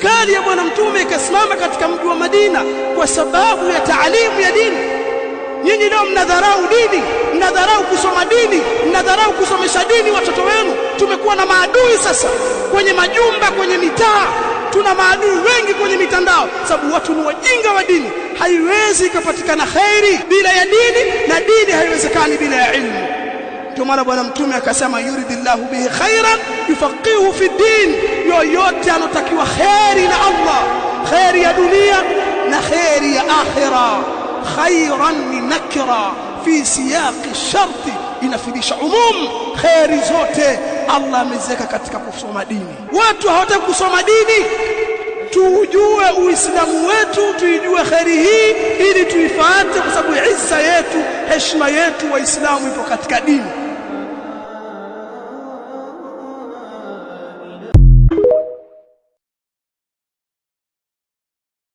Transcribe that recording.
serikali ya bwana mtume ikasimama katika mji wa Madina kwa sababu ya taalimu ya dini. Nyinyi leo mnadharau dini, mnadharau kusoma dini, mnadharau kusomesha dini watoto wenu. Tumekuwa na maadui sasa kwenye majumba, kwenye mitaa. Tuna maadui wengi kwenye mitandao sababu watu ni wajinga wa dini. Haiwezi kupatikana khairi bila ya dini, na dini haiwezekani bila ya ilmu. Ndio maana bwana mtume akasema yuridillahu bihi khairan yufaqihu fi din. Yoyote anotakiwa khairi na Allah, khairi ya dunia na khairi ya akhira. Khairan ni nakra fi siyaqi sharti, inafidisha umum. Khairi zote Allah amezeka katika kusoma dini. Watu hawataka kusoma dini. Tujue uislamu wetu, tuijue khairi hii ili tuifuate, kwa sababu izza yetu, heshima yetu waislamu ipo katika dini.